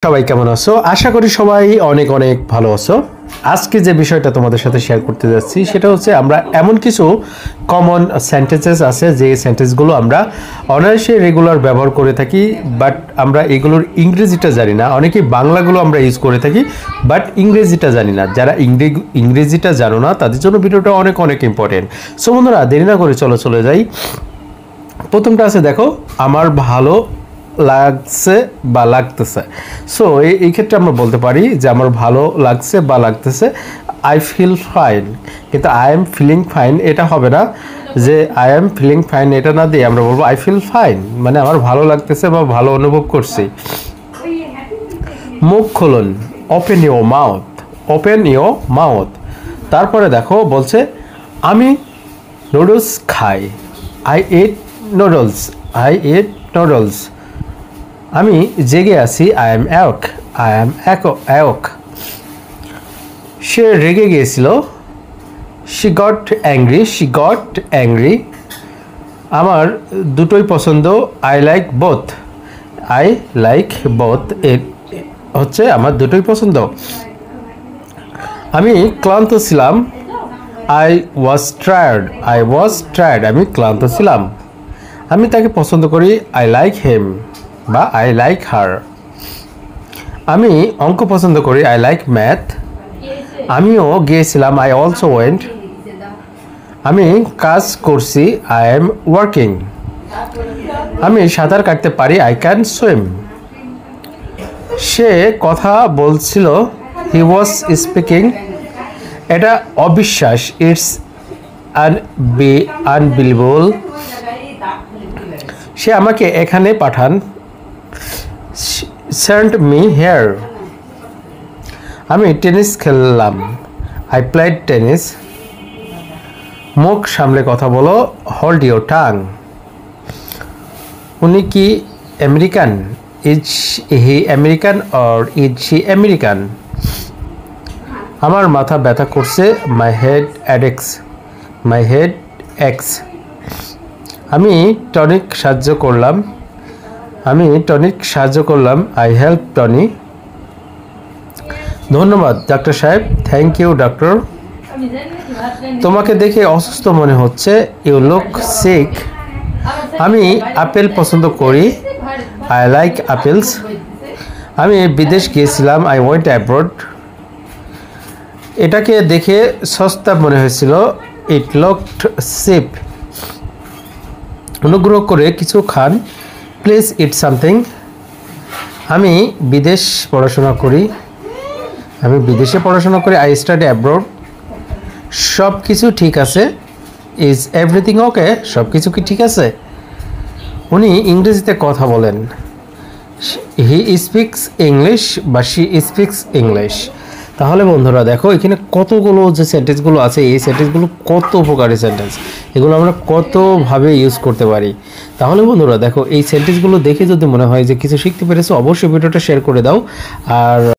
সবাই কেমন আছো? আশা করি সবাই অনেক অনেক ভালো আছো। আজকে যে বিষয়টা তোমাদের সাথে শেয়ার করতে যাচ্ছি সেটা হচ্ছে আমরা এমন কিছু কমন সেন্টেন্সেস আছে যে সেন্টেন্সগুলো আমরা অনায়াসে রেগুলার ব্যবহার করে থাকি, বাট আমরা এগুলোর ইংরেজিটা জানি না। অনেকেই বাংলাগুলো আমরা ইউজ করে থাকি, বাট ইংরেজিটা জানি না। যারা ইংরেজিটা জানো না তাদের জন্য ভিডিওটা অনেক অনেক ইম্পর্টেন্ট। সো বন্ধুরা, দেরি না করে চলে যাই। প্রথমটা আছে, দেখো, আমার ভালো লাগছে বা লাগতেছে। সো এই ক্ষেত্রে আমরা বলতে পারি যে আমার ভালো লাগছে বা লাগতেছে, আই ফিল ফাইন। কিন্তু আই এম ফিলিং ফাইন এটা হবে না, যে আই এম ফিলিং ফাইন এটা না দিয়ে আমরা বলবো আই ফিল ফাইন, মানে আমার ভালো লাগতেছে বা ভালো অনুভব করছি। মুখ খুলুন, open your mouth, open your mouth. তারপরে দেখো বলছে আমি নুডলস খাই, I eat noodles, I eat noodles. আমি জেগে আছি, I am awake, I am awake. সে রেগে গিয়েছিল, she got angry, she got angry. আমার দুটোই পছন্দ, I like both, I like both হচ্ছে আমার দুটোই পছন্দ। আমি ক্লান্ত ছিলাম, I was tired, I was tired. আমি ক্লান্ত ছিলাম। আমি তাকে পছন্দ করি, আই লাইক হিম বা আই লাইক হার। আমি অঙ্ক পছন্দ করি, আই লাইক ম্যাথ। আমিও গিয়েছিলাম, আই অলসো ওয়েন্ট। আমি কাজ করছি, আই এম ওয়ার্কিং। আমি সাঁতার কাটতে পারি, আই ক্যান সুইম। সে কথা বলছিল, হি ওয়াজ স্পিকিং। এটা অবিশ্বাস, ইটস আনবিলিভেবল। সে আমাকে এখানে পাঠান, সেন্ড মি হেয়ার। আমি টেনিস খেললাম, আই প্লেড টেনিস। মুখ সামলে কথা বলো, হোল্ড ইউর টাং। উনি কি American, is he American or is she American. আমার মাথা ব্যথা করছে, মাই হেড অ্যাডেক্স, মাই হেড এক্স। আমি টনিক সাহায্য করলাম, আমি টনিক সাহায্য করলাম, আই হেল্প টনি। ধন্যবাদ ডাক্তার সাহেব, থ্যাংক ইউ ডক্টর। তোমাকে দেখে অসুস্থ মনে হচ্ছে, ইউ লুক সিক। আমি আপেল পছন্দ করি, আই লাইক আপেলস। আমি বিদেশ গিয়েছিলাম, আই ওয়েন্ট অ্যাব্রড। এটাকে দেখে সস্তা মনে হয়েছিল, ইট লুকড চিপ। অনুগ্রহ করে কিছু খান, প্লিজ ইট সামথিং। আমি বিদেশ পড়াশোনা করি, আমি বিদেশে পড়াশোনা করি, আই স্টাডি অ্যাব্রড। সব কিছু ঠিক আছে, ইজ এভরিথিং ওকে। সব কিছু কি ঠিক আছে? উনি ইংরেজিতে কথা বলেন, হি স্পিক্স ইংলিশ বা শি স্পিক্স ইংলিশ। তাহলে বন্ধুরা দেখো, এখানে কতগুলো যে সেন্টেন্সগুলো আছে, এই সেন্টেন্সগুলো কত উপকারী সেন্টেন্স, এগুলো আমরা কতভাবে ইউজ করতে পারি। তাহলে বন্ধুরা দেখো, এই সেন্টেন্সগুলো দেখে যদি মনে হয় যে কিছু শিখতে পেরেছো, অবশ্যই ভিডিওটা শেয়ার করে দাও। আর